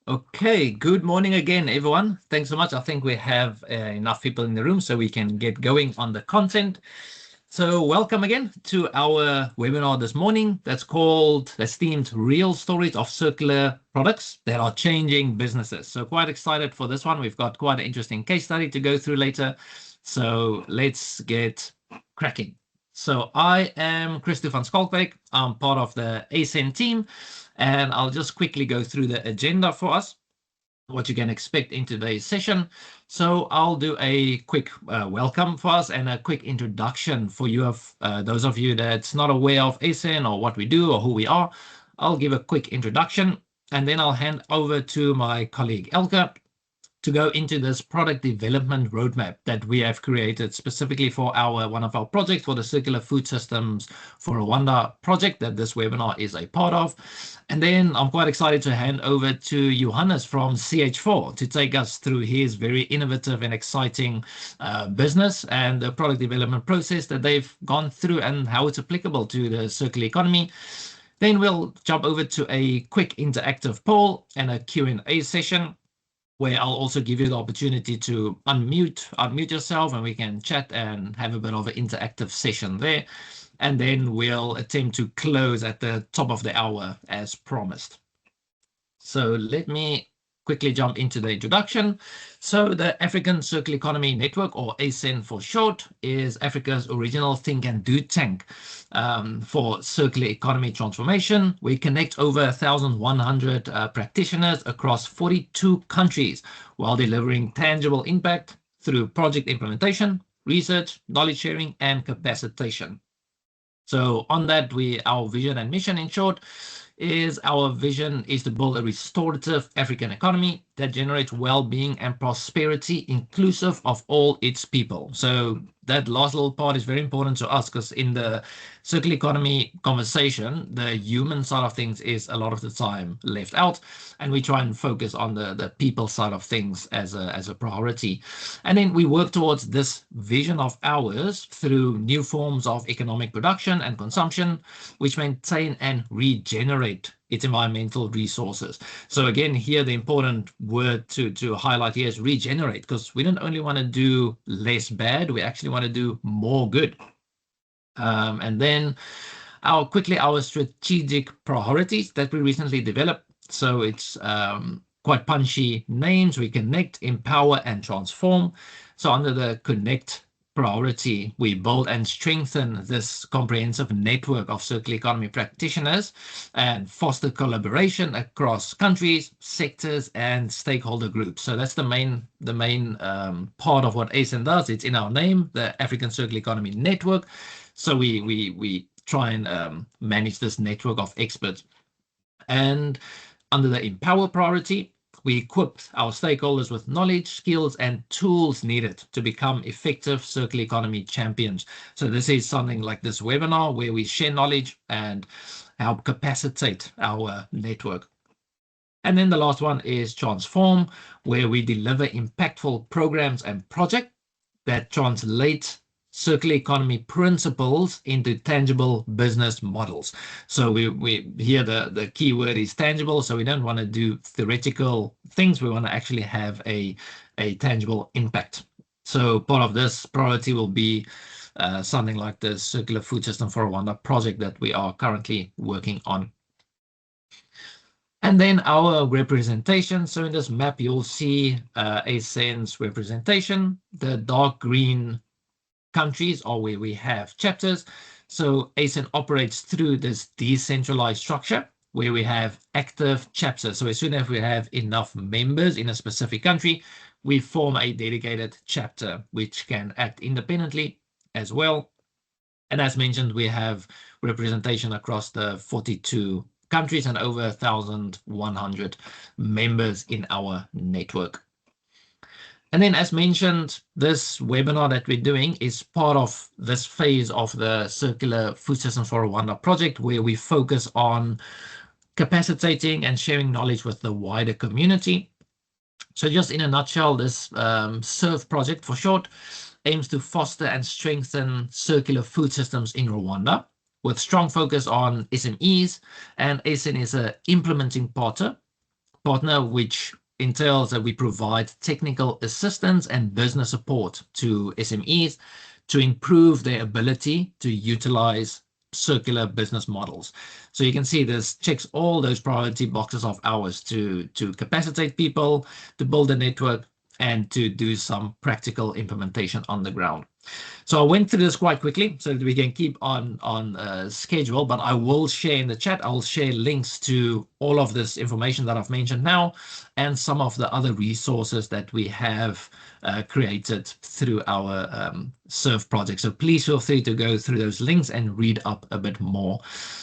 Okay, good morning again, everyone. Thanks so much. I think we have enough people in the room so we can get going on the content. So welcome again to our webinar this morning that's themed Real Stories of Circular Products that are changing businesses. So quite excited for this one. We've got quite an interesting case study to go through later. So let's get cracking. So I am Christo van Skalkwyk. I'm part of the ACEN team, and I'll just quickly go through the agenda for us, what you can expect in today's session. So I'll do a quick welcome for us and a quick introduction for you, those of you that's not aware of ACEN or what we do or who we are. I'll give a quick introduction, and then I'll hand over to my colleague Elke to go into this product development roadmap that we have created specifically for one of our projects for the Circular Food Systems for Rwanda project that this webinar is a part of. And then I'm quite excited to hand over to Johannes from CH4 to take us through his very innovative and exciting business and the product development process that they've gone through and how it's applicable to the circular economy. Then we'll jump over to a quick interactive poll and a Q&A session, where I'll also give you the opportunity to unmute yourself, and we can chat and have a bit of an interactive session there. And then we'll attempt to close at the top of the hour as promised. So let me quickly jump into the introduction. So the African Circular Economy Network, or ACEN for short, is Africa's original think and do tank for circular economy transformation. We connect over 1,100 practitioners across 42 countries while delivering tangible impact through project implementation, research, knowledge sharing, and capacitation. So on that, our vision and mission, in short, our vision is to build a restorative African economy that generates well-being and prosperity inclusive of all its people. So that last little part is very important to us, because in the circular economy conversation, the human side of things is a lot of the time left out, and we try and focus on the people side of things as a priority. And then we work towards this vision of ours through new forms of economic production and consumption, which maintain and regenerate its environmental resources. So again, here the important word to highlight here is regenerate, because we don't only want to do less bad, we actually want to do more good. And then our strategic priorities that we recently developed. So it's quite punchy names. We connect, empower, and transform. So under the connect priority, we build and strengthen this comprehensive network of circular economy practitioners and foster collaboration across countries, sectors, and stakeholder groups. So that's the main part of what ACEN does. It's in our name, the African Circular Economy Network. So we try and manage this network of experts. And under the empower priority, we equip our stakeholders with knowledge, skills, and tools needed to become effective circular economy champions. So this is something like this webinar where we share knowledge and help capacitate our network. And then the last one is transform, where we deliver impactful programs and projects that translate circular economy principles into tangible business models. So we here the key word is tangible. So we don't want to do theoretical things. We want to actually have a tangible impact. So part of this priority will be something like the Circular Food System for Rwanda project that we are currently working on. And then our representation. So in this map, you'll see ACEN's representation. The dark green countries are where we have chapters. So ACEN operates through this decentralized structure where we have active chapters. So as soon as we have enough members in a specific country, we form a dedicated chapter which can act independently as well. And as mentioned, we have representation across the 42 countries and over 1,100 members in our network. And then, as mentioned, this webinar that we're doing is part of this phase of the Circular Food System for Rwanda project, where we focus on capacitating and sharing knowledge with the wider community. So just in a nutshell, this CIRF project, for short, aims to foster and strengthen circular food systems in Rwanda, with strong focus on SMEs, and ACEN is an implementing partner partner, which entails that we provide technical assistance and business support to SMEs to improve their ability to utilize circular business models. So you can see this checks all those priority boxes of ours to capacitate people, to build a network, and to do some practical implementation on the ground. So I went through this quite quickly so that we can keep on schedule, but I will share in the chat, I will share links to all of this information that I've mentioned now and some of the other resources that we have created through our CIRF project. So please feel free to go through those links and read up a bit more.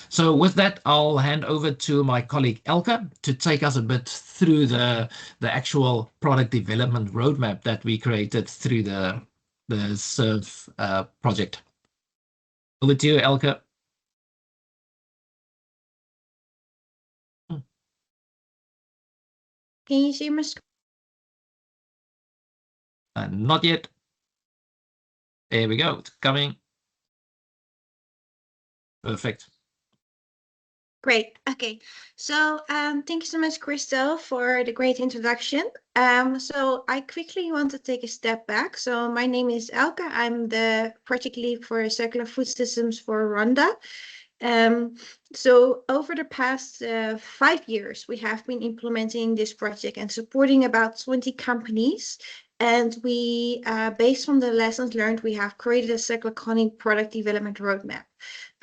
So with that, I'll hand over to my colleague Elke to take us a bit through the actual product development roadmap that we created through the CIRF project. Over to you, Elke. Can you see my screen? Not yet. There we go. It's coming. Perfect. Great. Okay. So thank you so much, Crystal, for the great introduction. So I quickly want to take a step back. So my name is Elke. I'm the project lead for circular food systems for Rwanda. So over the past 5 years, we have been implementing this project and supporting about 20 companies. And we, based on the lessons learned, we have created a circular economy product development roadmap.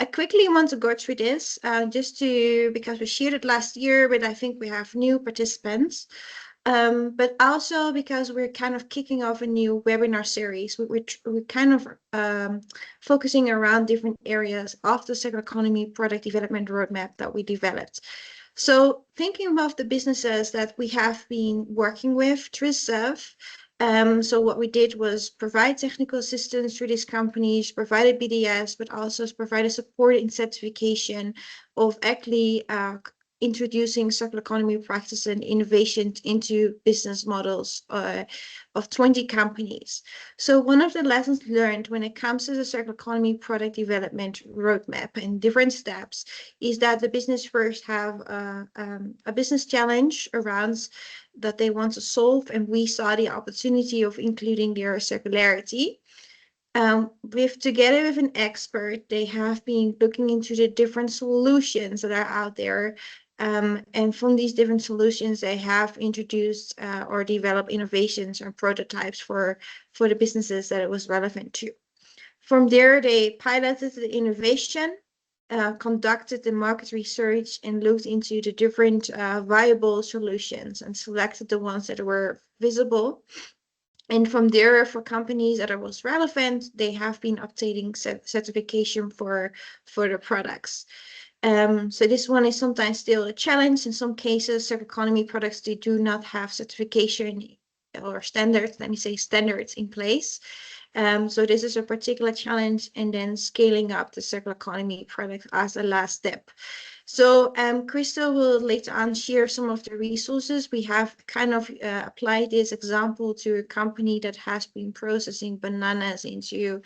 I quickly want to go through this because we shared it last year, but I think we have new participants. But also because we're kind of kicking off a new webinar series. We're kind of focusing around different areas of the circular economy product development roadmap that we developed. So thinking about the businesses that we have been working with through CIRF, so what we did was provide technical assistance through these companies, provided BDS, but also provided support in certification of actually introducing circular economy practice and innovation into business models of 20 companies. So one of the lessons learned when it comes to the circular economy product development roadmap and different steps is that the business first have a business challenge around that they want to solve, and we saw the opportunity of including their circularity. Together with an expert, they have been looking into the different solutions that are out there. And from these different solutions, they have introduced or developed innovations or prototypes for the businesses that it was relevant to. From there, they piloted the innovation, conducted the market research, and looked into the different viable solutions and selected the ones that were visible. And from there, for companies that are most relevant, they have been updating certification for the products. So this one is sometimes still a challenge. In some cases, circular economy products, they do not have certification or standards, let me say standards in place. So this is a particular challenge, and then scaling up the circular economy product as the last step. So Crystal will later on share some of the resources. We have kind of applied this example to a company that has been processing bananas into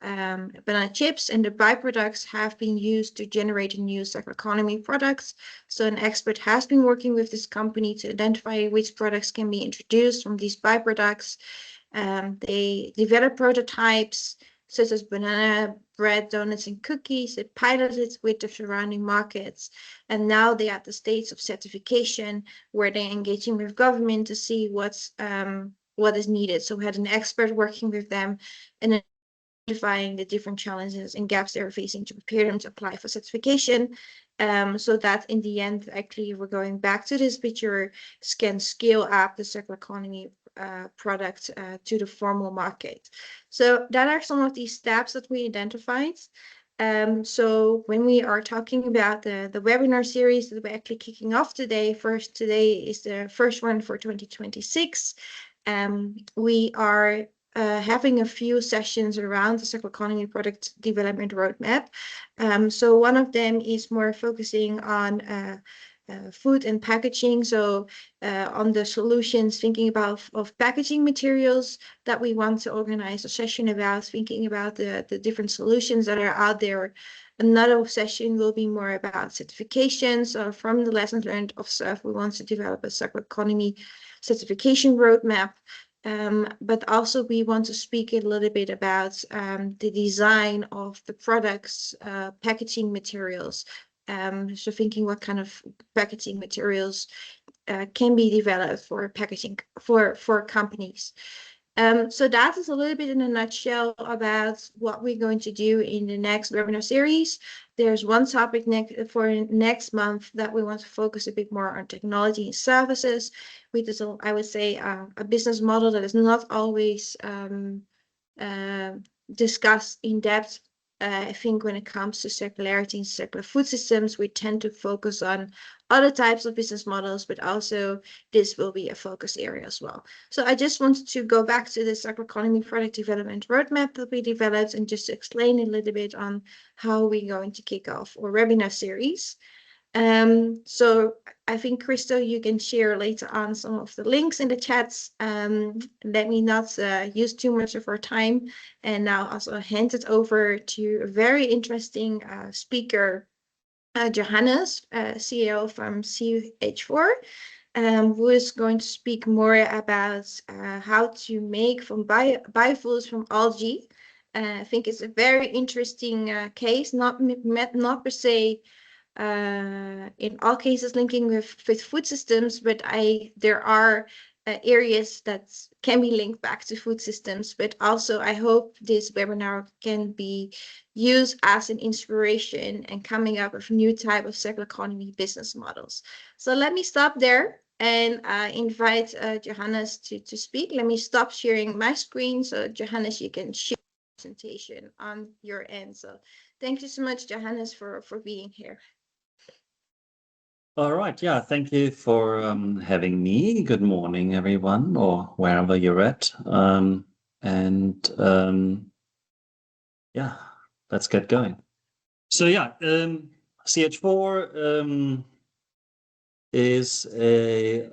banana chips, and the byproducts have been used to generate a new circular economy products. So an expert has been working with this company to identify which products can be introduced from these byproducts. They develop prototypes such as banana bread, donuts, and cookies. They piloted with the surrounding markets, and now they're at the stage of certification where they're engaging with government to see what is needed. So we had an expert working with them and identifying the different challenges and gaps they're facing to prepare them to apply for certification. So that in the end, actually, we're going back to this picture, can scale up the circular economy product to the formal market. So that are some of these steps that we identified. So when we are talking about the webinar series that we're actually kicking off today, today is the first one for 2026. We are having a few sessions around the circular economy product development roadmap. So one of them is more focusing on food and packaging, so on the solutions, thinking about of packaging materials that we want to organize a session about, thinking about the different solutions that are out there Another session will be more about certification. So from the lessons learned of CIRF, we want to develop a circular economy certification roadmap. But also we want to speak a little bit about the design of the products, packaging materials. So thinking what kind of packaging materials can be developed for packaging for companies. So that is a little bit in a nutshell about what we're going to do in the next webinar series. There's one topic for next month that we want to focus a bit more on technology and services, which is, I would say, a business model that is not always discussed in depth. I think when it comes to circularity and circular food systems, we tend to focus on other types of business models, but also this will be a focus area as well. So I just wanted to go back to the circular economy product development roadmap that we developed and just to explain a little bit on how we're going to kick off our webinar series. So I think, Crystal, you can share later on some of the links in the chats. Let me not use too much of our time. And now also hand it over to a very interesting speaker, Johannes, CEO from CH4, who is going to speak more about how to make from biofuels from algae. I think it's a very interesting case, not per se in all cases linking with food systems, but there are areas that can be linked back to food systems. But also I hope this webinar can be used as an inspiration and coming up with a new type of circular economy business models. So let me stop there and invite Johannes to speak. Let me stop sharing my screen so Johannes, you can share the presentation on your end. So thank you so much, Johannes, for being here. All right. Yeah. Thank you for having me. Good morning, everyone, or wherever you're at. Yeah, let's get going. So yeah, CH4 is a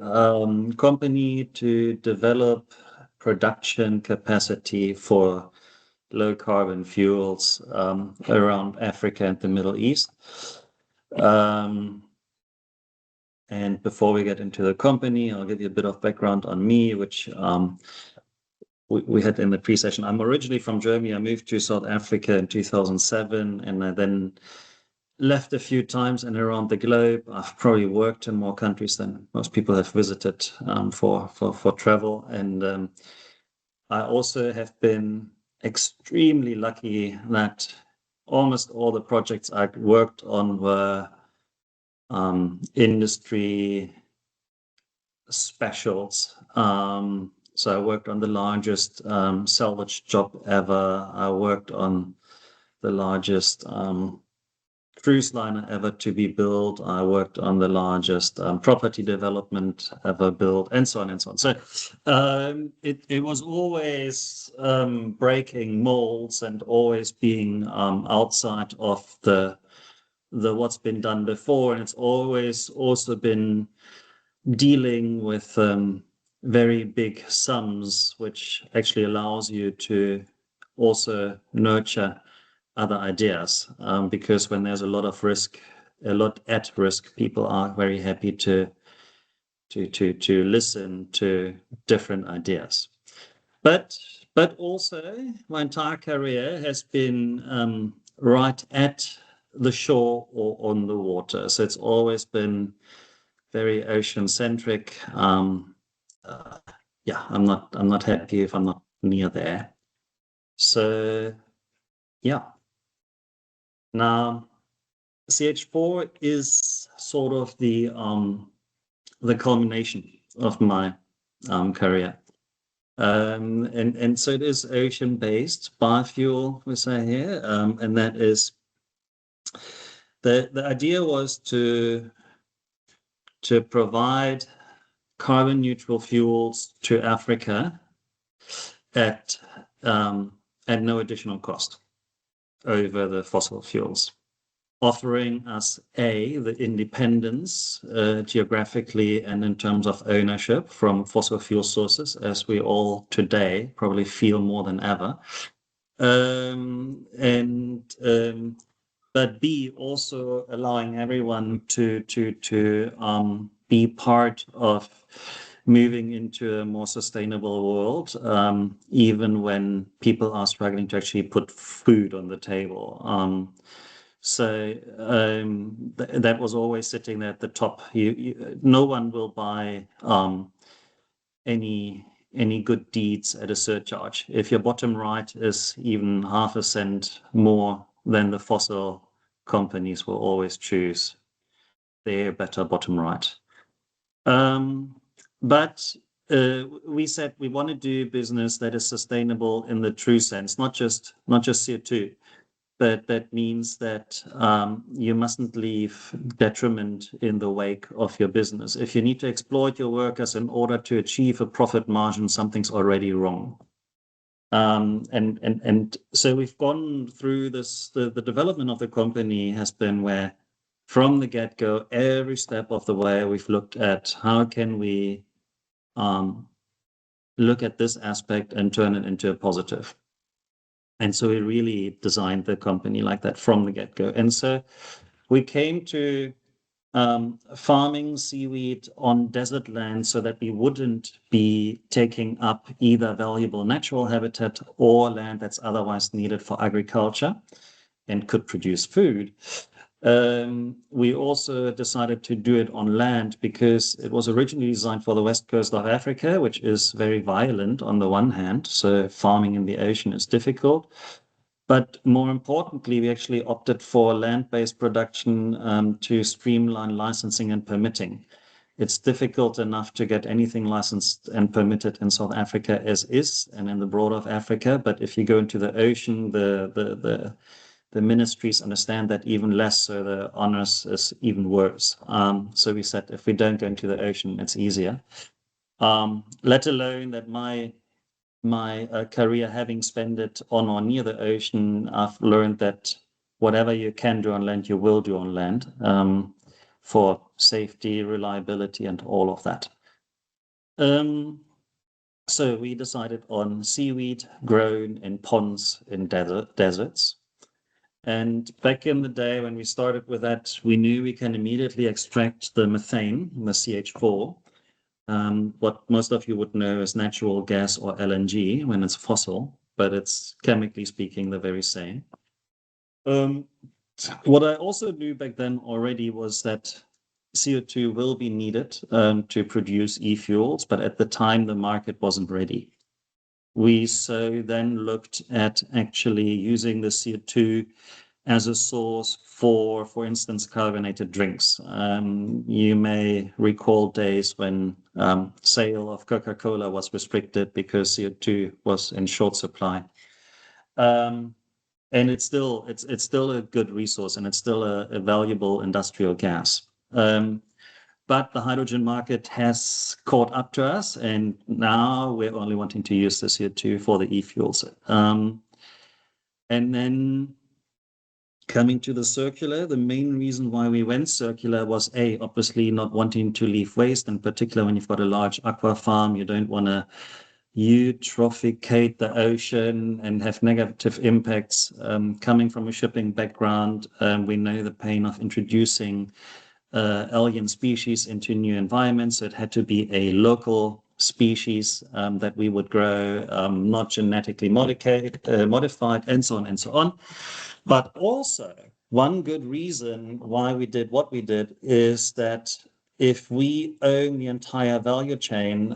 company to develop production capacity for low carbon fuels around Africa and the Middle East. And before we get into the company, I'll give you a bit of background on me, which we had in the pre-session. I'm originally from Germany. I moved to South Africa in 2007, and I then left a few times and around the globe. I've probably worked in more countries than most people have visited for travel. And I also have been extremely lucky that almost all the projects I worked on were industry specials. So I worked on the largest salvage job ever. I worked on the largest cruise liner ever to be built. I worked on the largest property development ever built, and so on and so on. So it was always breaking molds and always being outside of the what's been done before, and it's always also been dealing with very big sums, which actually allows you to also nurture other ideas, because when there's a lot at risk, people are very happy to listen to different ideas. But also my entire career has been right at the shore or on the water. So it's always been very ocean centric. Yeah, I'm not happy if I'm not near there. So yeah. Now CH4 is sort of the culmination of my career. And so it is ocean-based biofuel, we say here, and that is the idea was to provide carbon neutral fuels to Africa at no additional cost over the fossil fuels, offering us the independence geographically and in terms of ownership from fossil fuel sources, as we all today probably feel more than ever, and but B, also allowing everyone to be part of moving into a more sustainable world, even when people are struggling to actually put food on the table. That was always sitting there at the top. No one will buy any good deeds at a surcharge. If your bottom right is even half a cent more than the fossil companies will always choose their better bottom right. But we said we want to do business that is sustainable in the true sense, not just CO2, but that means that you mustn't leave detriment in the wake of your business. If you need to exploit your workers in order to achieve a profit margin, something's already wrong. And so we've gone through this. The development of the company has been where, from the get-go, every step of the way, we've looked at how can we look at this aspect and turn it into a positive. And so we really designed the company like that from the get-go. And so we came to farming seaweed on desert land so that we wouldn't be taking up either valuable natural habitat or land that's otherwise needed for agriculture and could produce food. We also decided to do it on land because it was originally designed for the west coast of Africa, which is very violent on the one hand. So farming in the ocean is difficult. But more importantly, we actually opted for land-based production to streamline licensing and permitting. It's difficult enough to get anything licensed and permitted in South Africa as is, and in the broad of Africa. But if you go into the ocean, the ministries understand that even less, so the onus is even worse. So we said, if we don't go into the ocean, it's easier. Let alone that my career, having spent it on or near the ocean, I've learned that whatever you can do on land, you will do on land for safety, reliability, and all of that. So we decided on seaweed grown in ponds in deserts. And back in the day when we started with that, we knew we can immediately extract the methane, the CH4. What most of you would know is natural gas or LNG when it's fossil, but it's chemically speaking the very same. What I also knew back then already was that CO2 will be needed to produce e-fuels, but at the time the market wasn't ready. We so then looked at actually using the CO2 as a source for instance, carbonated drinks. You may recall days when sale of Coca-Cola was restricted because CO2 was in short supply. And it's still a good resource, and it's still a valuable industrial gas. But the hydrogen market has caught up to us, and now we're only wanting to use the CO2 for the e-fuels. And then coming to the circular, the main reason why we went circular was obviously not wanting to leave waste, in particular when you've got a large aqua farm, you don't want to eutrophiate the ocean and have negative impacts. Coming from a shipping background, we know the pain of introducing alien species into new environments. So it had to be a local species that we would grow, not genetically modified, and so on and so on. But also, one good reason why we did what we did is that if we own the entire value chain,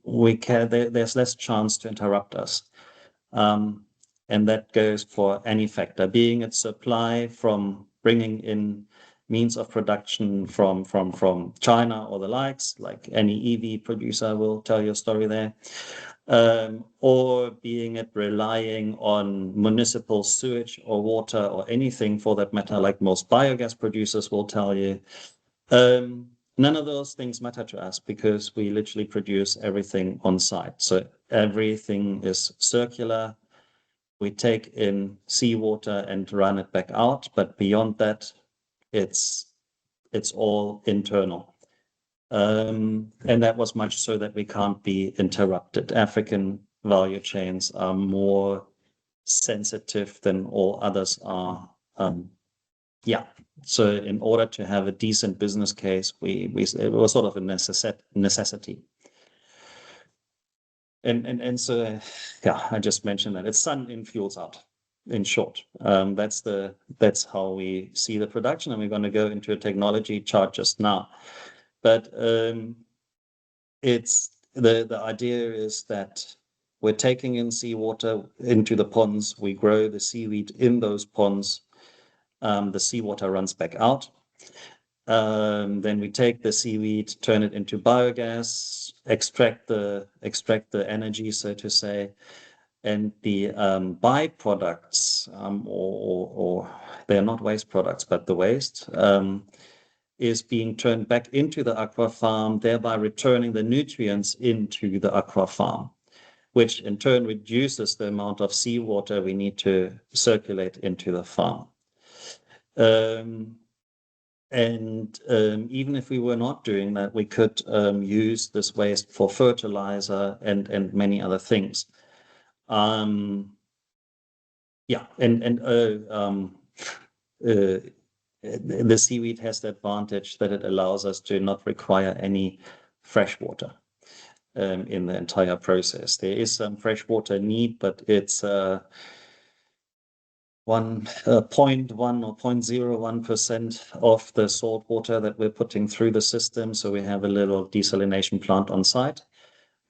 there's less chance to interrupt us. And that goes for any factor, being it supply from bringing in means of production from China or the likes, like any EV producer will tell you a story there, or being it relying on municipal sewage or water or anything for that matter, like most biogas producers will tell you. None of those things matter to us because we literally produce everything on site. So everything is circular. We take in seawater and run it back out, but beyond that, it's all internal. And that was much so that we can't be interrupted. African value chains are more sensitive than all others are yeah, so in order to have a decent business case, it was sort of a necessity. And so, yeah, I just mentioned that it's sun in, fuels out. In short, that's how we see the production, and we're going to go into a technology chart just now. But it's the idea is that we're taking in seawater into the ponds. We grow the seaweed in those ponds. The seawater runs back out. Then we take the seaweed, turn it into biogas, extract the energy, so to say, and the byproducts, or they're not waste products, but the waste is being turned back into the aqua farm, thereby returning the nutrients into the aqua farm, which in turn reduces the amount of seawater we need to circulate into the farm. And even if we were not doing that, we could use this waste for fertilizer and many other things. Yeah, and the seaweed has the advantage that it allows us to not require any fresh water in the entire process. There is some freshwater need, but it's 0.1 or 0.01% of the salt water that we're putting through the system. So we have a little desalination plant on site,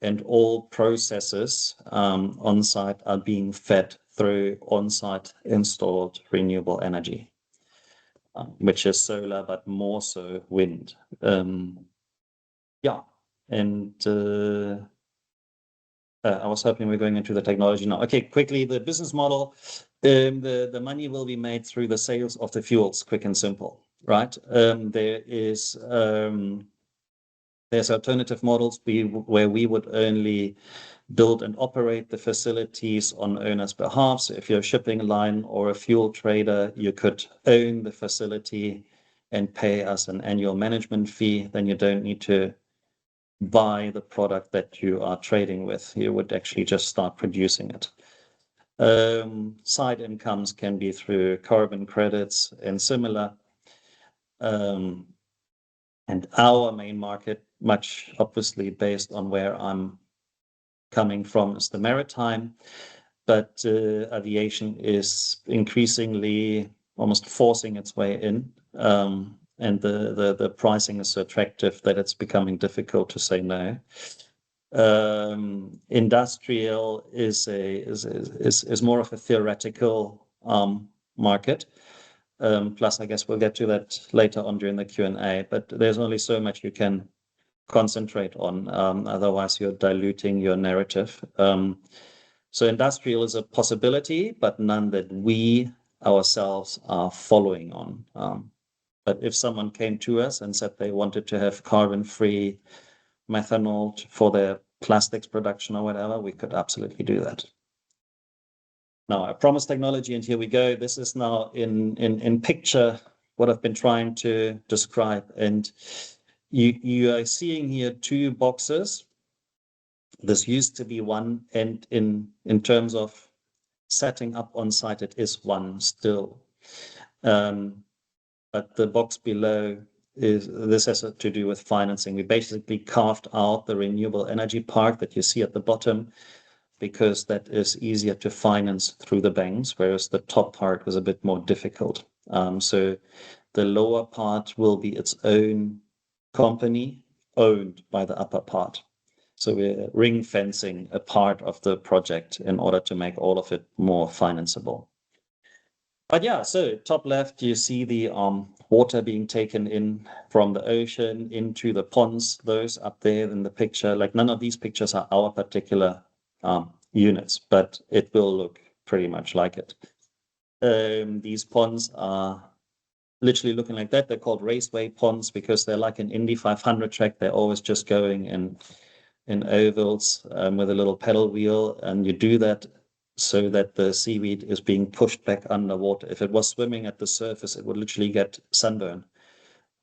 and all processes on site are being fed through on-site installed renewable energy, which is solar, but more so wind. Yeah, and I was hoping we're going into the technology now. Okay, quickly, the business model. The money will be made through the sales of the fuels, quick and simple, right? There's alternative models where we would only build and operate the facilities on owners' behalf. So if you're a shipping line or a fuel trader, you could own the facility and pay us an annual management fee. Then you don't need to buy the product that you are trading with. You would actually just start producing it. Side incomes can be through carbon credits and similar. And our main market, much obviously based on where I'm coming from, is the maritime, but aviation is increasingly almost forcing its way in. And the pricing is so attractive that it's becoming difficult to say no. Industrial is more of a theoretical market. Plus, I guess we'll get to that later on during the Q&A, but there's only so much you can concentrate on, otherwise you're diluting your narrative. So industrial is a possibility, but none that we ourselves are following on. But if someone came to us and said they wanted to have carbon-free methanol for their plastics production or whatever, we could absolutely do that. Now, I promised technology, and here we go. This is now in picture what I've been trying to describe. And you are seeing here two boxes. This used to be one, and in terms of setting up on site, it is one still. But the box below this has to do with financing. We basically carved out the renewable energy part that you see at the bottom, because that is easier to finance through the banks, whereas the top part was a bit more difficult. So the lower part will be its own company owned by the upper part. So we're ring fencing a part of the project in order to make all of it more financeable. But yeah, so top left, you see the water being taken in from the ocean into the ponds. Those up there in the picture, like none of these pictures are our particular units, but it will look pretty much like it. These ponds are literally looking like that. They're called raceway ponds because they're like an Indy 500 track. They're always just going in ovals with a little pedal wheel, and you do that so that the seaweed is being pushed back underwater. If it was swimming at the surface, it would literally get sunburn.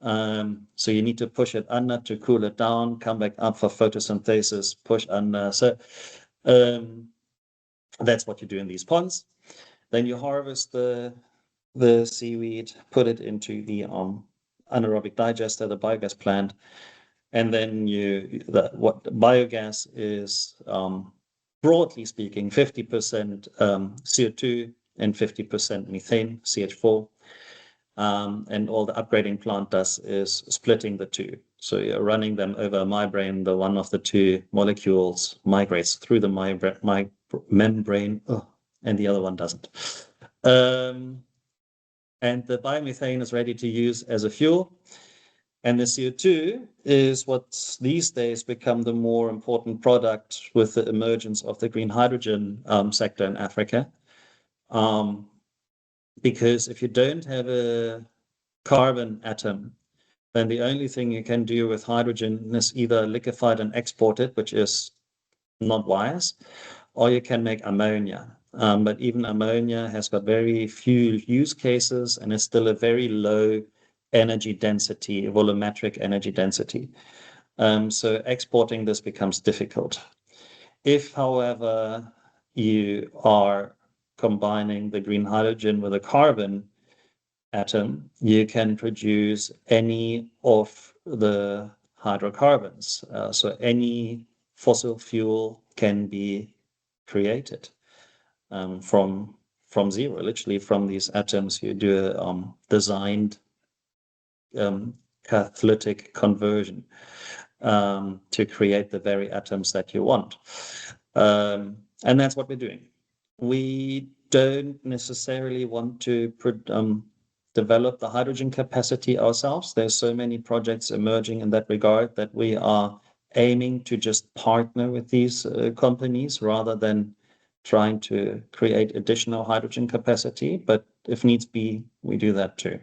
So you need to push it under to cool it down, come back up for photosynthesis, push under. So that's what you do in these ponds. Then you harvest the the seaweed, put it into the anaerobic digester, the biogas plant, and then what biogas is, broadly speaking, 50% CO2 and 50% methane, CH4. And all the upgrading plant does is splitting the two. So you're running them over a membrane. The one of the two molecules migrates through the membrane, and the other one doesn't. And the biomethane is ready to use as a fuel. And the CO2 is what's these days become the more important product with the emergence of the green hydrogen sector in Africa. Because if you don't have a carbon atom, then the only thing you can do with hydrogen is either liquefy it and export it, which is not wise, or you can make ammonia. But even ammonia has got very few use cases and is still a very low energy density, volumetric energy density. So exporting this becomes difficult. If, however, you are combining the green hydrogen with a carbon atom, you can produce any of the hydrocarbons. So any fossil fuel can be created from zero, literally from these atoms. You do a designed catalytic conversion to create the very atoms that you want. And that's what we're doing. We don't necessarily want to develop the hydrogen capacity ourselves. There's so many projects emerging in that regard that we are aiming to just partner with these companies rather than trying to create additional hydrogen capacity. But if needs be, we do that too.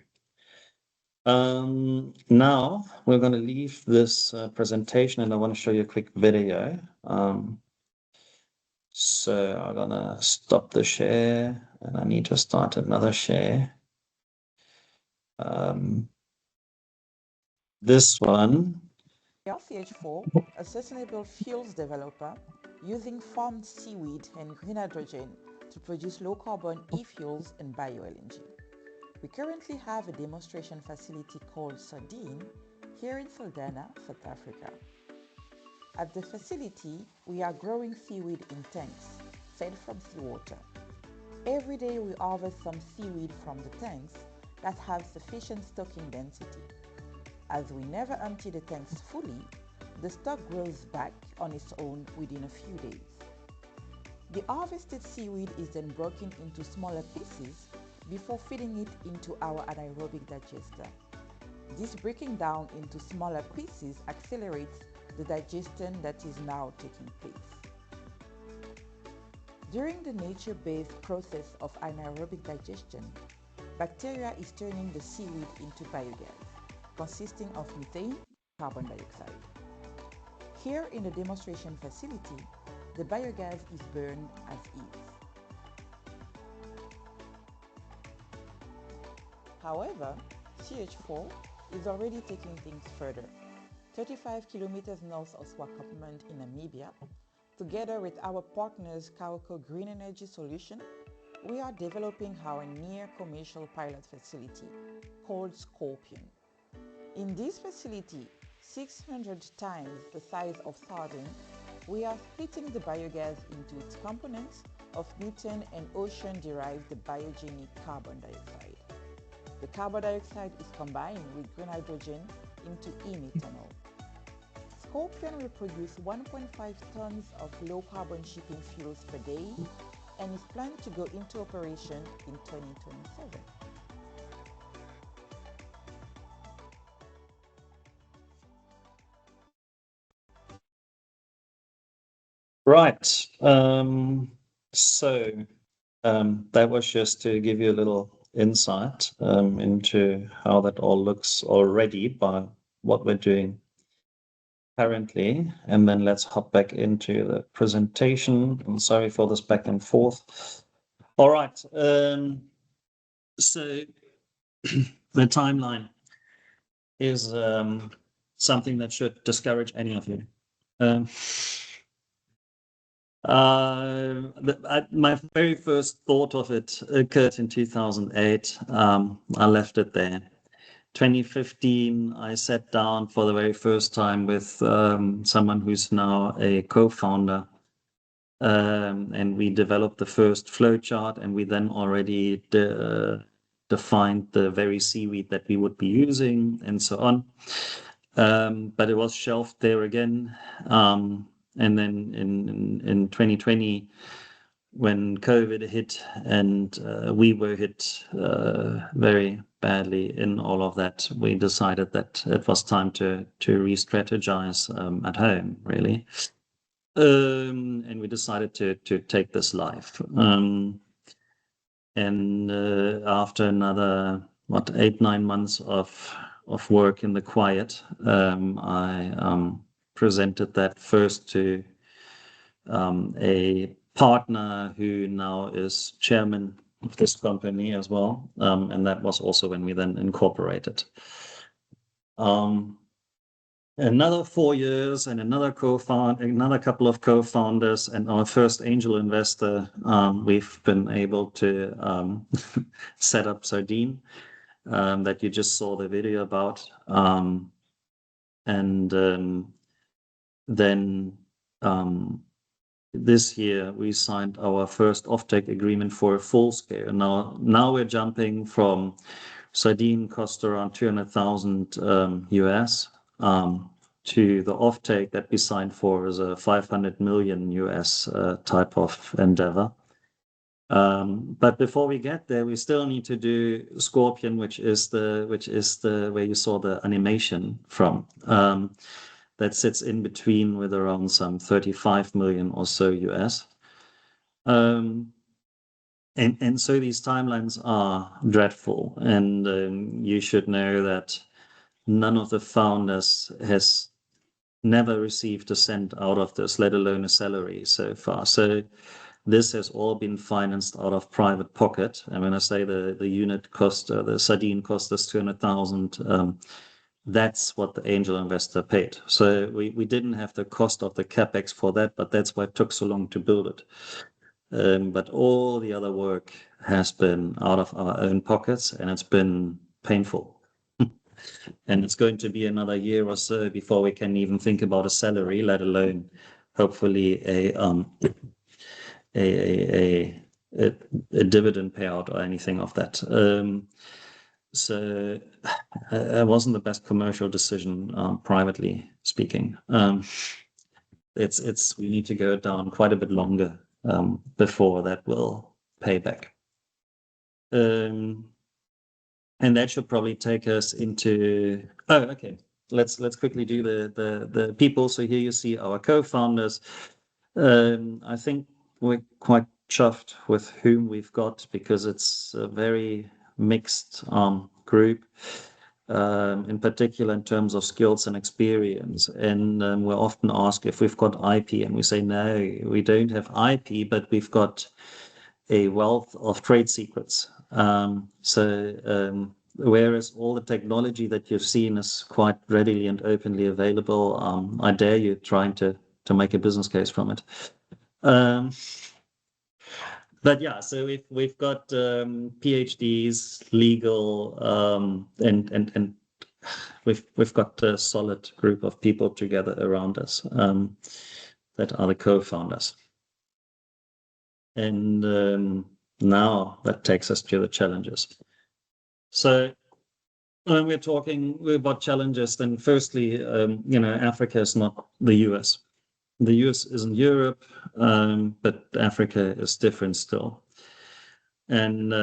Now we're going to leave this presentation and I want to show you a quick video. So I'm going to stop the share and I need to start another share. This one. CH4, a sustainable fuels developer using farmed seaweed and green hydrogen to produce low-carbon e-fuels and bio-LNG. We currently have a demonstration facility called Sardine here in Saldanha, South Africa. At the facility, we are growing seaweed in tanks, fed from seawater. Every day we harvest some seaweed from the tanks that have sufficient stocking density. As we never empty the tanks fully, the stock grows back on its own within a few days. The harvested seaweed is then broken into smaller pieces before feeding it into our anaerobic digester. This breaking down into smaller pieces accelerates the digestion that is now taking place. During the nature-based process of anaerobic digestion, bacteria is turning the seaweed into biogas, consisting of methane and carbon dioxide. Here in the demonstration facility, the biogas is burned as is. However, CH4 is already taking things further. 35 kilometers north of Swakopmund in Namibia, together with our partners Cowco Green Energy Solution, we are developing our near-commercial pilot facility called Scorpion. In this facility, 600 times the size of Sardine, we are splitting the biogas into its components of methane and ocean-derived biogenic carbon dioxide. The carbon dioxide is combined with green hydrogen into e-methanol. Scorpion will produce 1.5 tons of low-carbon shipping fuels per day and is planned to go into operation in 2027. Right. That was just to give you a little insight into how that all looks already by what we're doing currently. And then let's hop back into the presentation. I'm sorry for this back and forth. All right. So the timeline is something that should discourage any of you. My very first thought of it occurred in 2008. I left it there. 2015, I sat down for the very first time with someone who's now a co-founder. And we developed the first flowchart, and we then already defined the very seaweed that we would be using and so on. But it was shelved there again. And then in 2020, when COVID hit and we were hit very badly in all of that, we decided that it was time to re-strategize at home, really. And we decided to take this live. And after another, 8-9 months of work in the quiet, I presented that first to a partner who now is chairman of this company as well. And that was also when we then incorporated. Another 4 years and another couple of co-founders and our first angel investor, we've been able to set up Sardine, that you just saw the video about. Then this year we signed our first offtake agreement for a full scale. Now we're jumping from Sardine cost around $200,000 US. To the offtake that we signed for is a $500 million US type of endeavor. But before we get there, we still need to do Scorpion, which is the where you saw the animation from. That sits in between with around some 35 million or so US. And so these timelines are dreadful, and you should know that none of the founders has never received a cent out of this, let alone a salary so far. So this has all been financed out of private pocket. And when I say the unit cost, the Sardine cost us 200,000, that's what the angel investor paid. So we didn't have the cost of the capex for that, but that's why it took so long to build it. But all the other work has been out of our own pockets, and it's been painful. And it's going to be another year or so before we can even think about a salary, let alone hopefully a dividend payout or anything of that. So it wasn't the best commercial decision, privately speaking. We need to go down quite a bit longer before that will pay back. And that should probably take us into. Oh, okay. Let's quickly do the people. So here you see our co-founders. I think we're quite chuffed with whom we've got, because it's a very mixed group, in particular in terms of skills and experience. And we're often asked if we've got IP, and we say no, we don't have IP, but we've got a wealth of trade secrets. Whereas all the technology that you've seen is quite readily and openly available, I dare you trying to make a business case from it. But yeah, so we've got PhDs, legal, and we've got a solid group of people together around us that are the co-founders. And now that takes us to the challenges. So when we're talking about challenges, then firstly, Africa is not the US. The US isn't Europe, but Africa is different still. And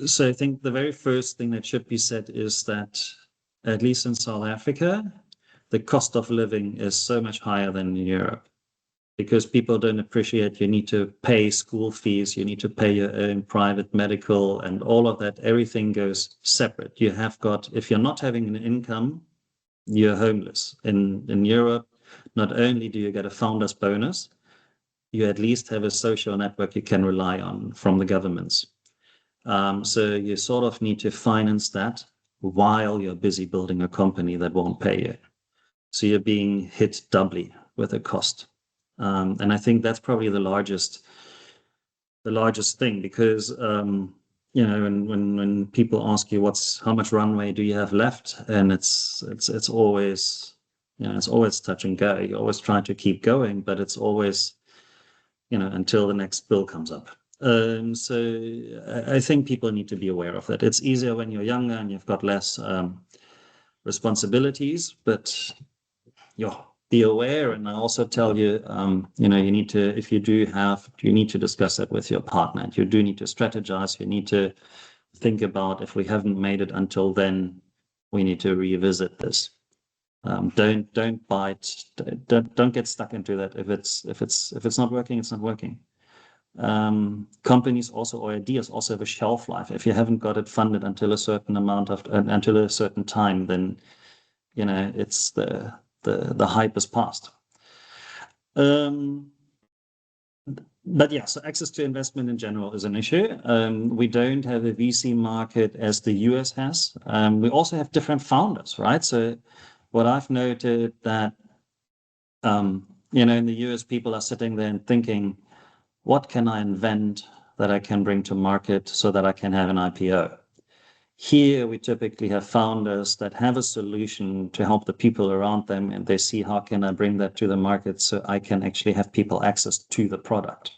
so I think the very first thing that should be said is that, at least in South Africa, the cost of living is so much higher than in Europe, because people don't appreciate you need to pay school fees, you need to pay your own private medical, and all of that, everything goes separate. You have got, if you're not having an income, you're homeless. In Europe, not only do you get a founder's bonus, you at least have a social network you can rely on from the governments. So you sort of need to finance that while you're busy building a company that won't pay you. So you're being hit doubly with a cost. And I think that's probably the largest thing, because you know, when people ask you how much runway do you have left, and it's always, you know, it's always touch and go. You always try to keep going, but it's always, you know, until the next bill comes up. So I think people need to be aware of that. It's easier when you're younger and you've got less responsibilities, but be aware. And I also tell you, you know, you need to, if you need to discuss that with your partner. You do need to strategize. You need to think about, if we haven't made it until then, we need to revisit this. Don't bite. Don't get stuck into that. If it's not working, it's not working. Companies also, or ideas also, have a shelf life. If you haven't got it funded until a certain until a certain time, then, you know, it's the hype is past. But yeah, so access to investment in general is an issue. We don't have a VC market as the US has. We also have different founders, right? So what I've noted that, you know, in the US, people are sitting there and thinking, what can I invent that I can bring to market so that I can have an IPO? Here, we typically have founders that have a solution to help the people around them, and they see, how can I bring that to the market so I can actually have people access to the product?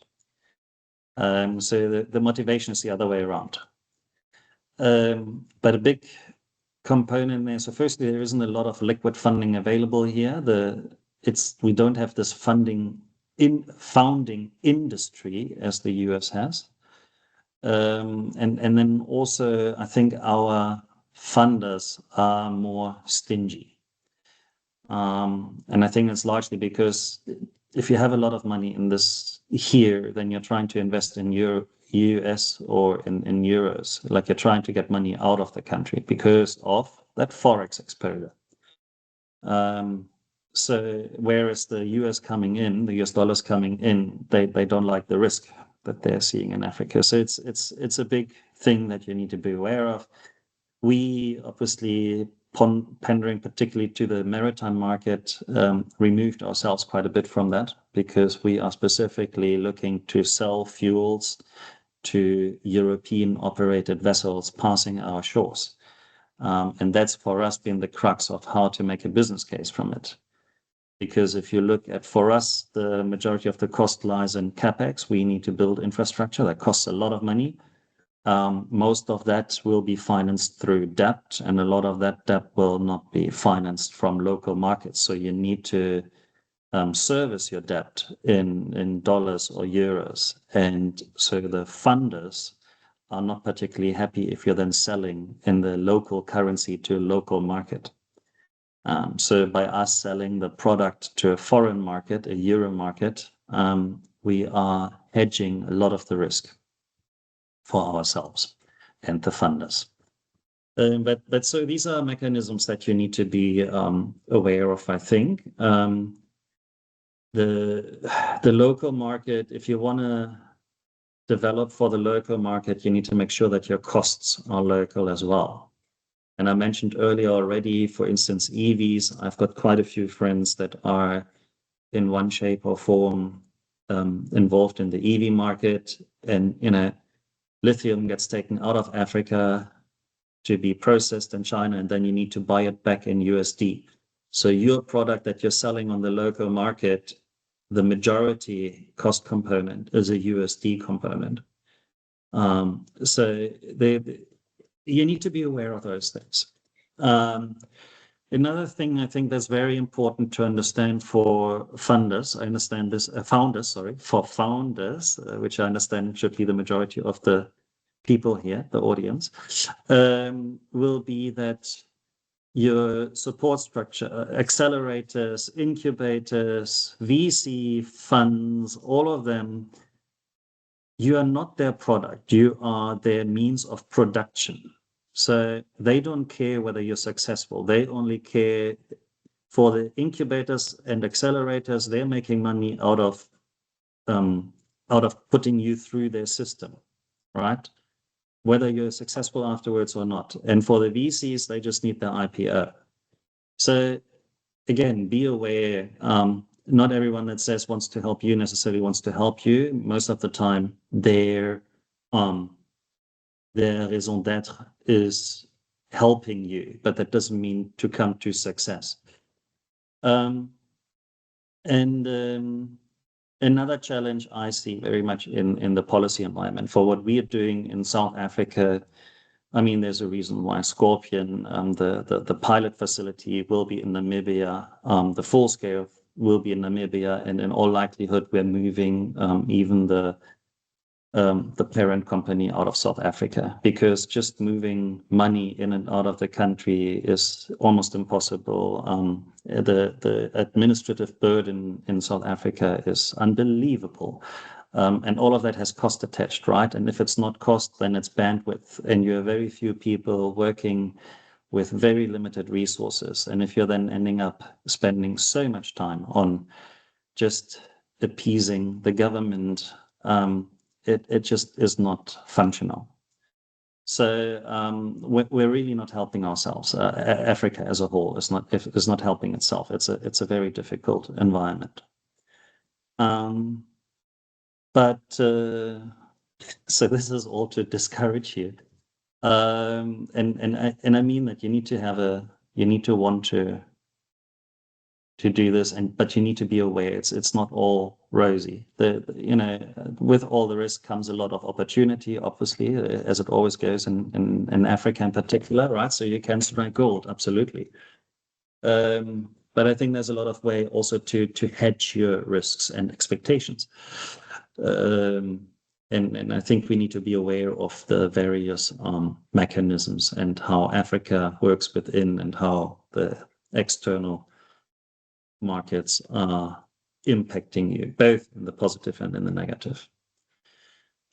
So the motivation is the other way around. But a big component there. So firstly, there isn't a lot of liquid funding available here. We don't have this founding industry as the US has. And then also, I think our funders are more stingy. And I think it's largely because if you have a lot of money in this here, then you're trying to invest in US or in euros, like you're trying to get money out of the country because of that Forex exposure. So whereas the US dollars coming in, they don't like the risk that they're seeing in Africa. So it's a big thing that you need to be aware of. We obviously, pandering particularly to the maritime market, removed ourselves quite a bit from that, because we are specifically looking to sell fuels to European operated vessels passing our shores. And that's for us been the crux of how to make a business case from it. Because if you look at, for us, the majority of the cost lies in CapEx. We need to build infrastructure that costs a lot of money. Most of that will be financed through debt, and a lot of that debt will not be financed from local markets. So you need to service your debt in dollars or euros. And so the funders are not particularly happy if you're then selling in the local currency to a local market. So by us selling the product to a foreign market, a euro market, we are hedging a lot of the risk for ourselves and the funders. But so these are mechanisms that you need to be aware of, I think. The local market, if you want to develop for the local market, you need to make sure that your costs are local as well. And I mentioned earlier already, for instance, EVs. I've got quite a few friends that are in one shape or form involved in the EV market. And, you know, lithium gets taken out of Africa to be processed in China, and then you need to buy it back in USD. So your product that you're selling on the local market, the majority cost component is a USD component. So you need to be aware of those things. Another thing I think that's very important to understand for funders, I understand this, for founders, which I understand should be the majority of the people here, the audience, will be that your support structure, accelerators, incubators, VC funds, all of them, you are not their product, you are their means of production. So they don't care whether you're successful. They only care for the incubators and accelerators. They're making money out of putting you through their system, right? Whether you're successful afterwards or not. And for the VCs, they just need their IPO. So again, be aware. not everyone that says wants to help you necessarily wants to help you. Most of the time, their raison d'être is helping you, but that doesn't mean to come to success. Another challenge I see very much in the policy environment for what we are doing in South Africa. I mean, there's a reason why Scorpion, the pilot facility will be in Namibia, the full scale will be in Namibia, and in all likelihood, we're moving even the parent company out of South Africa, because just moving money in and out of the country is almost impossible. The administrative burden in South Africa is unbelievable. And all of that has cost attached, right? And if it's not cost, then it's bandwidth. And you have very few people working with very limited resources. And if you're then ending up spending so much time on just appeasing the government, it just is not functional. So we're really not helping ourselves. Africa as a whole is not helping itself. It's a very difficult environment. But so this is all to discourage you, and I mean that you need to want to do this, but you need to be aware it's not all rosy. With all the risk comes a lot of opportunity, obviously, as it always goes in Africa in particular, right? So you can strike gold, absolutely. But I think there's a lot of way also to hedge your risks and expectations. And I think we need to be aware of the various mechanisms and how Africa works within and how the external markets are impacting you, both in the positive and in the negative.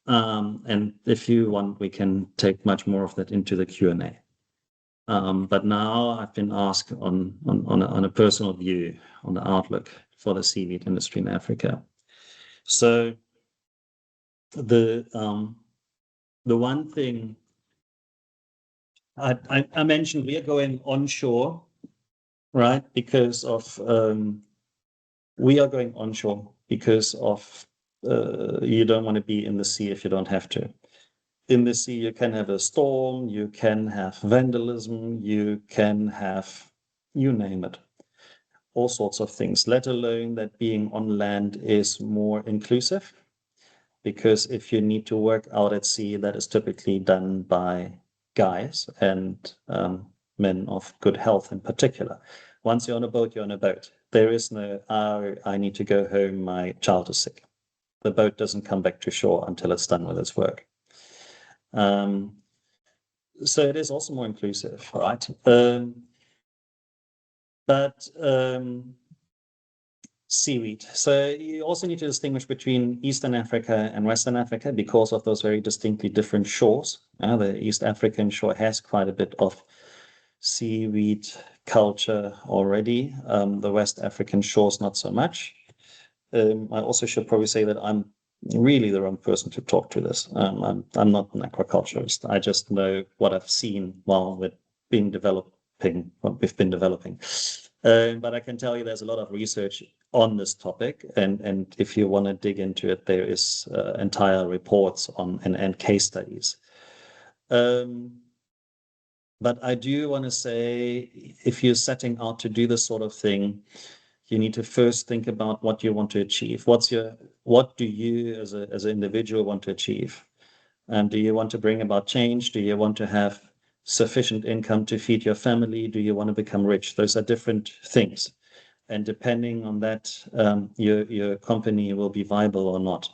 And if you want, we can take much more of that into the Q&A. But now I've been asked on a personal view on the outlook for the seaweed industry in Africa. So the one thing I mentioned, we are going onshore, right? Because of we are going onshore because of you don't want to be in the sea if you don't have to. In the sea, you can have a storm, you can have vandalism, you can have, you name it, all sorts of things, let alone that being on land is more inclusive. Because if you need to work out at sea, that is typically done by guys and men of good health in particular. Once you're on a boat, you're on a boat. There is no, I need to go home, my child is sick. The boat doesn't come back to shore until it's done with its work. So it is also more inclusive, right? But seaweed. So you also need to distinguish between Eastern Africa and Western Africa because of those very distinctly different shores. The East African shore has quite a bit of seaweed culture already. The West African shores, not so much. I also should probably say that I'm really the wrong person to talk to this. I'm not an aquaculturist. I just know what I've seen while we've been developing. But I can tell you there's a lot of research on this topic, and if you want to dig into it, there is entire reports on and case studies. But I do want to say, if you're setting out to do this sort of thing, you need to first think about what you want to achieve. What do you as an individual want to achieve? Do you want to bring about change? Do you want to have sufficient income to feed your family? Do you want to become rich? Those are different things. And depending on that, your company will be viable or not.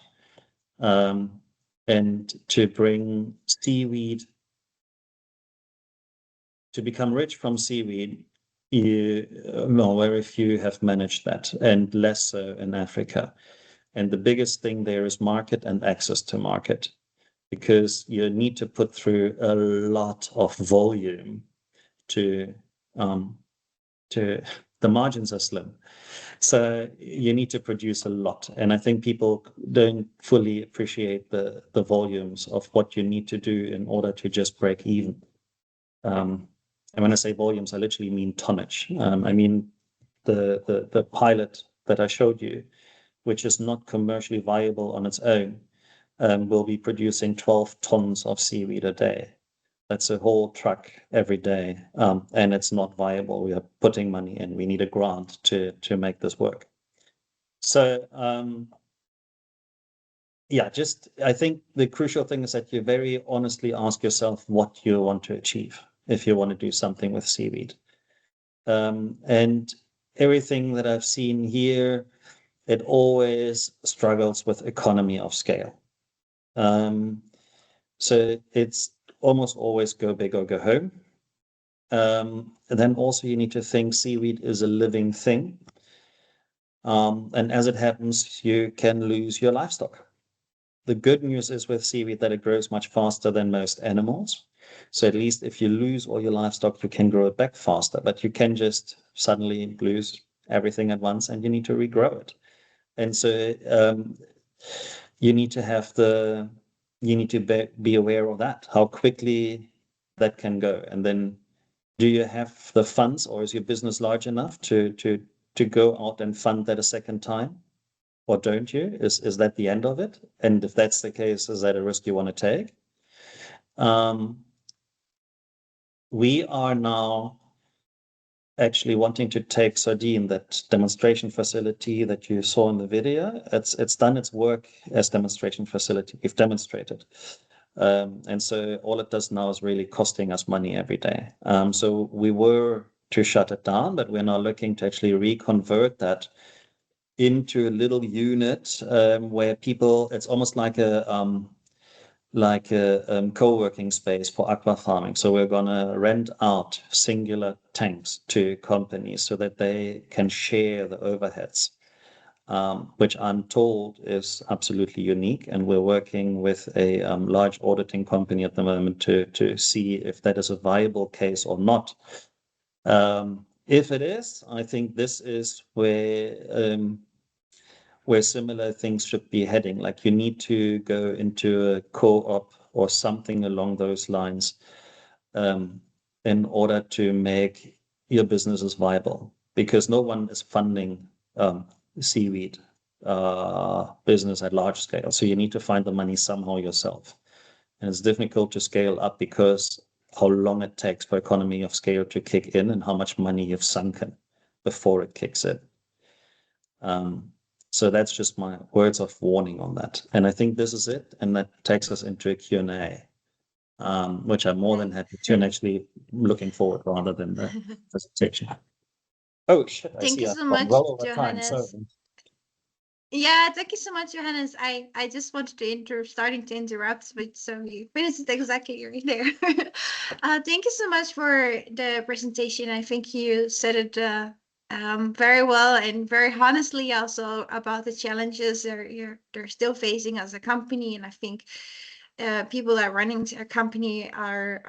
And to bring seaweed, to become rich from seaweed, very few have managed that, and less so in Africa. And the biggest thing there is market and access to market, because you need to put through a lot of volume to the margins are slim. So you need to produce a lot. And I think people don't fully appreciate the volumes of what you need to do in order to just break even. And when I say volumes, I literally mean tonnage. I mean the pilot that I showed you, which is not commercially viable on its own, will be producing 12 tons of seaweed a day. That's a whole truck every day, and it's not viable. We are putting money in. We need a grant to make this work. So yeah, I think the crucial thing is that you very honestly ask yourself what you want to achieve if you want to do something with seaweed. And everything that I've seen here, it always struggles with economy of scale. So it's almost always go big or go home. And then also you need to think seaweed is a living thing. And as it happens, you can lose your livestock. The good news is with seaweed that it grows much faster than most animals. So at least if you lose all your livestock, you can grow it back faster, but you can just suddenly lose everything at once and you need to regrow it. And so you need to be aware of that, how quickly that can go. And then do you have the funds, or is your business large enough to go out and fund that a second time? Or don't you? Is that the end of it? And if that's the case, is that a risk you want to take? We are now actually wanting to take Sardine, that demonstration facility that you saw in the video. It's done its work as demonstration facility. We've demonstrated. And so all it does now is really costing us money every day. So we were to shut it down, but we're now looking to actually reconvert that into a little unit where people, it's almost like a co-working space for aqua farming. So we're going to rent out singular tanks to companies so that they can share the overheads, which I'm told is absolutely unique. And we're working with a large auditing company at the moment to see if that is a viable case or not. If it is, I think this is where similar things should be heading. Like you need to go into a co-op or something along those lines in order to make your businesses viable, because no one is funding seaweed business at large scale. So you need to find the money somehow yourself. And it's difficult to scale up because how long it takes for economy of scale to kick in and how much money you've sunken before it kicks in. So that's just my words of warning on that. And I think this is it. And that takes us into a Q&A, which I'm more than happy to, and actually looking forward rather than the presentation. Oh, shit. Thank you so much, Johannes. Yeah, thank you so much, Johannes. I just wanted to starting to interrupt, but so you finished it exactly right there. Thank you so much for the presentation. I think you said it very well and very honestly also about the challenges they're still facing as a company. And I think people that are running a company are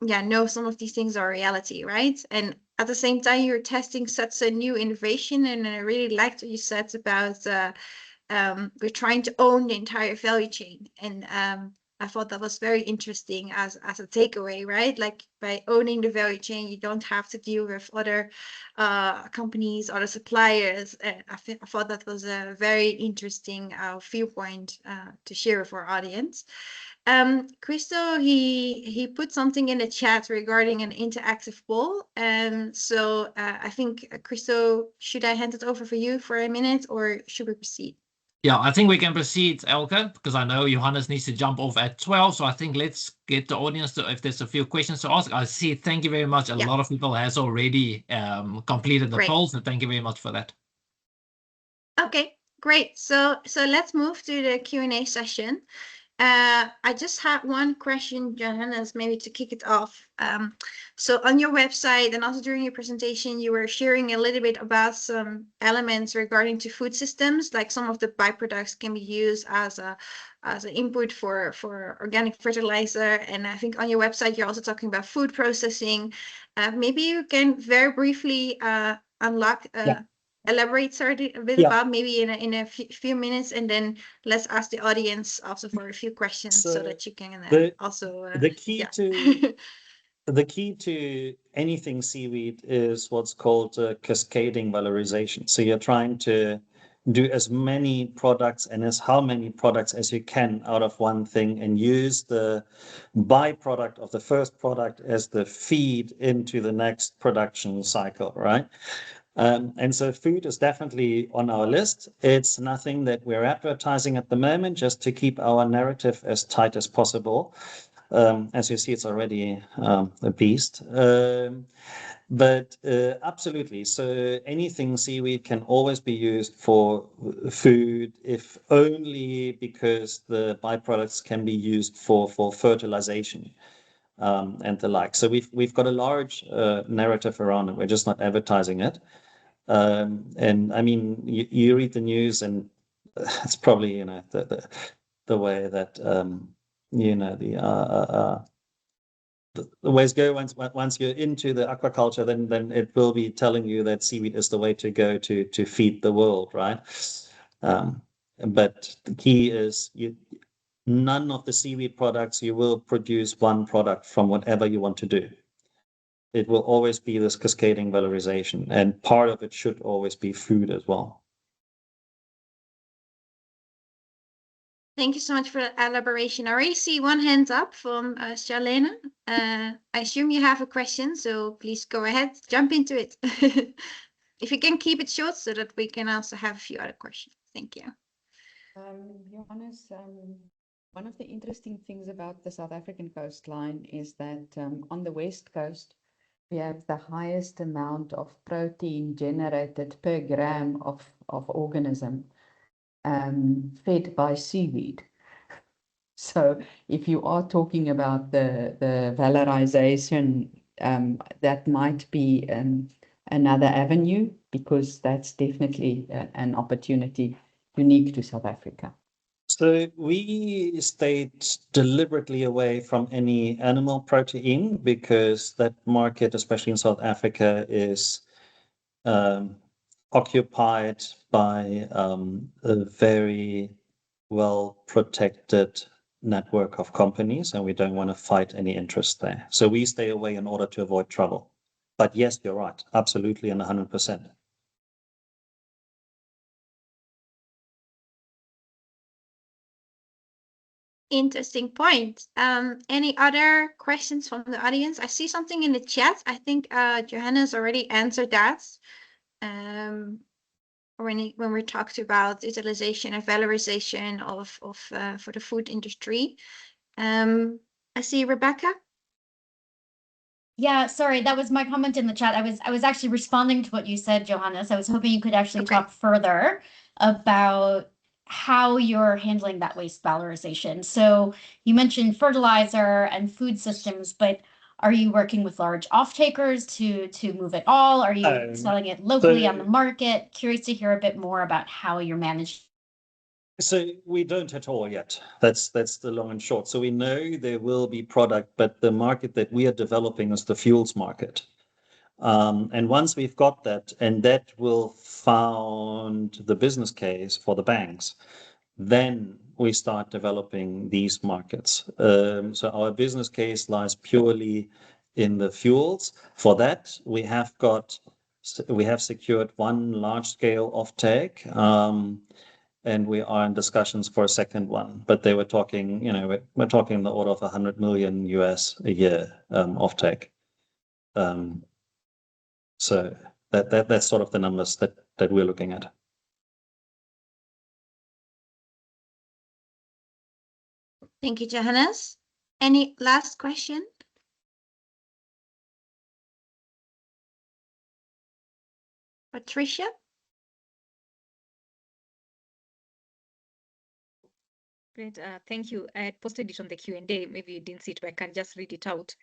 know some of these things are reality, right? And at the same time, you're testing such a new innovation, and I really liked what you said about we're trying to own the entire value chain, and I thought that was very interesting as a takeaway, right? Like by owning the value chain, you don't have to deal with other companies, other suppliers. I thought that was a very interesting viewpoint to share with our audience. Christo, he put something in the chat regarding an interactive poll. So I think, Christo, should I hand it over for you for a minute, or should we proceed? Yeah, I think we can proceed, Elke, because I know Johannes needs to jump off at 12. So I think let's get the audience to, if there's a few questions to ask. I see, thank you very much. A lot of people has already completed the poll, so thank you very much for that. Okay, great. So let's move to the Q&A session. I just had one question, Johannes, maybe to kick it off. So on your website and also during your presentation, you were sharing a little bit about some elements regarding to food systems, like some of the byproducts can be used as an input for organic fertilizer. And I think on your website, you're also talking about food processing. Maybe you can very briefly elaborate a bit about maybe in a few minutes, and then let's ask the audience also for a few questions so that you can also the key to The key to anything seaweed is what's called cascading valorization. So you're trying to do as many products and as how many products as you can out of one thing and use the byproduct of the first product as the feed into the next production cycle, right? And so food is definitely on our list. It's nothing that we're advertising at the moment, just to keep our narrative as tight as possible. As you see, it's already a beast. But absolutely, so anything seaweed can always be used for food, if only because the byproducts can be used for fertilization and the like. So we've got a large narrative around it. We're just not advertising it. And I mean, you read the news, and it's probably the way that the ways go. Once you're into the aquaculture, then it will be telling you that seaweed is the way to go to feed the world, right? But the key is none of the seaweed products, you will produce one product from whatever you want to do. It will always be this cascading valorization, and part of it should always be food as well. Thank you so much for that elaboration. I already see one hand up from Charlene. I assume you have a question, so please go ahead, jump into it. If you can keep it short so that we can also have a few other questions. Thank you. Johannes, one of the interesting things about the South African coastline is that on the west coast, we have the highest amount of protein generated per gram of organism fed by seaweed. So if you are talking about the valorization, that might be another avenue, because that's definitely an opportunity unique to South Africa. So we stayed deliberately away from any animal protein, because that market, especially in South Africa, is occupied by a very well protected network of companies, and we don't want to fight any interest there. So we stay away in order to avoid trouble. But yes, you're right, absolutely, and 100%. Interesting point. Any other questions from the audience? I see something in the chat. I think Johannes already answered that. When we talked about utilization and valorization of for the food industry. I see Rebecca. Yeah, sorry, that was my comment in the chat. I was actually responding to what you said, Johannes. I was hoping you could actually talk further about how you're handling that waste valorization. So you mentioned fertilizer and food systems, but are you working with large off-takers to move it all? Are you selling it locally on the market? Curious to hear a bit more about how you're managing. So we don't at all yet. That's the long and short. So we know there will be product, but the market that we are developing is the fuels market. And once we've got that, and that will found the business case for the banks, then we start developing these markets. So our business case lies purely in the fuels. For that, we have secured one large-scale offtake. And we are in discussions for a second one, but they were talking, we're talking in the order of $100 million a year offtake. So that's sort of the numbers that we're looking at. Thank you, Johannes. Any last question? Patricia? Great, thank you. I had posted it on the Q&A. Maybe you didn't see it, but I can just read it out.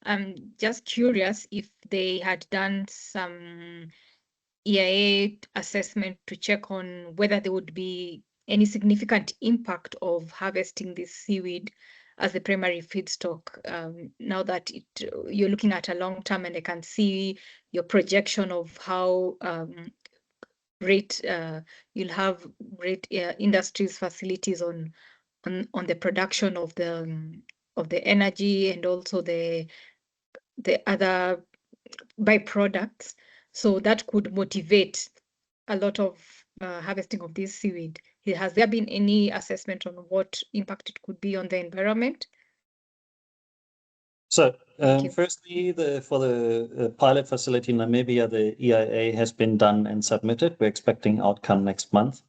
I'm just curious if they had done some EIA assessment to check on whether there would be any significant impact of harvesting this seaweed as the primary feedstock. Now that you're looking at a long term, and I can see your projection of how you'll have great industries facilities on the production of the energy, and also the the other byproducts. So that could motivate a lot of harvesting of this seaweed. Has there been any assessment on what impact it could be on the environment? So, you. firstly, for the pilot facility in Namibia, the EIA has been done and submitted. We're expecting outcome next month.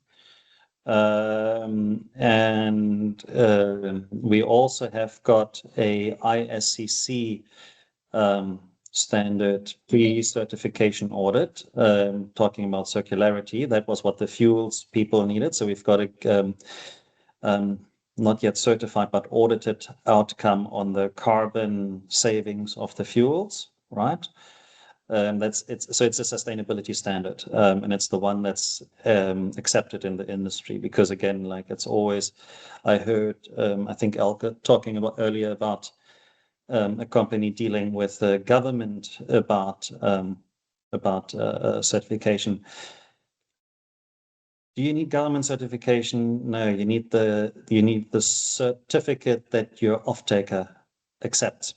We also have got a ISCC standard pre-certification audit, talking about circularity. That was what the fuels people needed. So we've got a not yet certified, but audited outcome on the carbon savings of the fuels, right? It's a sustainability standard, and it's the one that's accepted in the industry, because again, like it's always, I heard, I think Elke talking about earlier about a company dealing with the government about certification. Do you need government certification? No, you need the certificate that your off-taker accepts.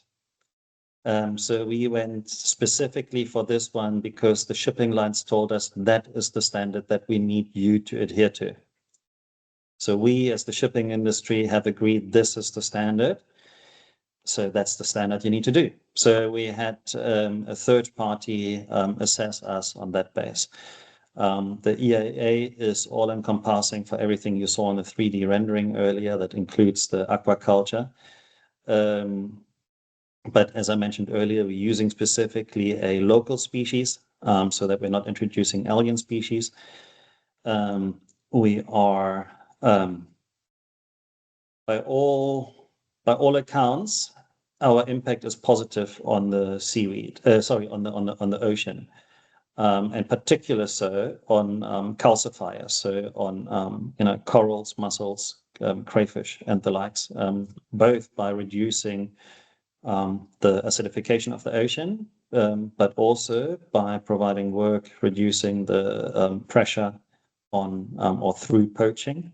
So we went specifically for this one because the shipping lines told us that is the standard that we need you to adhere to. So we, as the shipping industry, have agreed this is the standard. So that's the standard you need to do. So we had a third party assess us on that base. The EIA is all-encompassing for everything you saw in the 3D rendering earlier. That includes the aquaculture. But as I mentioned earlier, we're using specifically a local species, so that we're not introducing alien species. We are, by all accounts, our impact is positive on the seaweed. On the ocean. And particular so on calcifiers, so on corals, mussels, crayfish, and the likes, both by reducing the acidification of the ocean, but also by providing work reducing the pressure on or through poaching,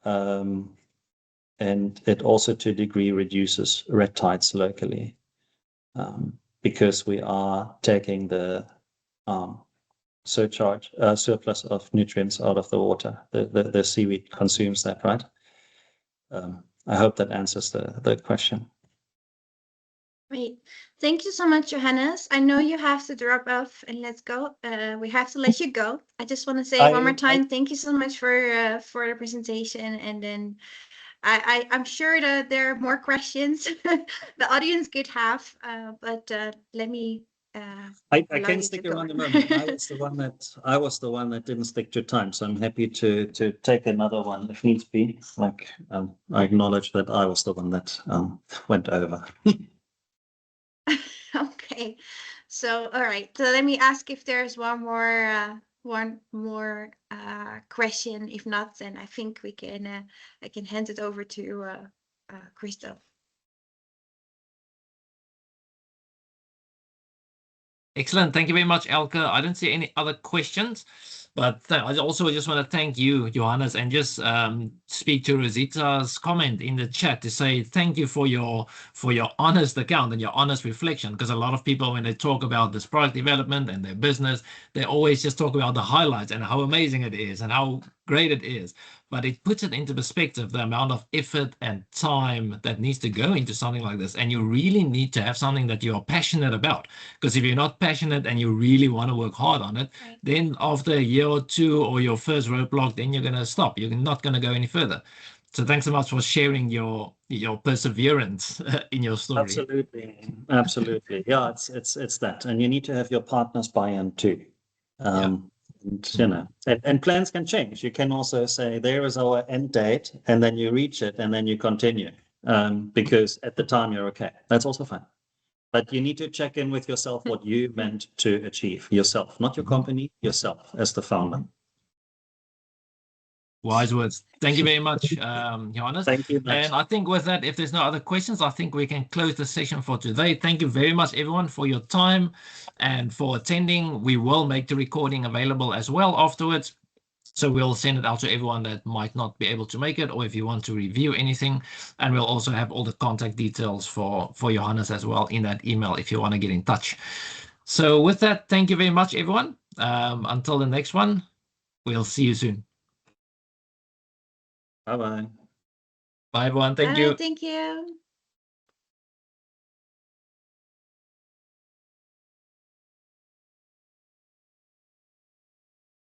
and it also to a degree reduces red tides locally, because we are taking the surplus of nutrients out of the water. The seaweed consumes that, right? I hope that answers the question. Great. Thank you so much, Johannes. I know you have to drop off and let's go. We have to let you go. I just want to say one more time, thank you so much for the presentation. And then I'm sure that there are more questions the audience could have, but let me. I can stick around a moment. I was the one that didn't stick to time, so I'm happy to take another one if needs be. Like I acknowledge that I was the one that went over. Okay, so all right. So let me ask if there's one more question. If not, then I think we can I can hand it over to Christoph. Excellent. Thank you very much, Elke. I don't see any other questions, but I also just want to thank you, Johannes, and just speak to Rosita's comment in the chat to say thank you for your honest account and your honest reflection, because a lot of people, when they talk about this product development and their business, they always just talk about the highlights and how amazing it is and how great it is. But it puts it into perspective, the amount of effort and time that needs to go into something like this. And you really need to have something that you are passionate about. Because if you're not passionate and you really want to work hard on it, right, then after a year or two or your first roadblock, then you're going to stop. You're not going to go any further. So thanks so much for sharing your perseverance in your story. Absolutely. Yeah, it's that. And you need to have your partners buy in too. And plans can change. You can also say there is our end date, and then you reach it, and then you continue, because at the time you're okay. That's also fine. But you need to check in with yourself what you meant to achieve yourself, not your company, yourself as the founder. Wise words. Thank you very much, Johannes. Thank you. And I think with that, if there's no other questions, I think we can close the session for today. Thank you very much, everyone, for your time and for attending. We will make the recording available as well afterwards. So we'll send it out to everyone that might not be able to make it, or if you want to review anything. And we'll also have all the contact details for Johannes as well in that email if you want to get in touch. So with that, thank you very much, everyone. Until the next one, we'll see you soon. Bye-bye. Bye, everyone. Thank Bye, you. thank you.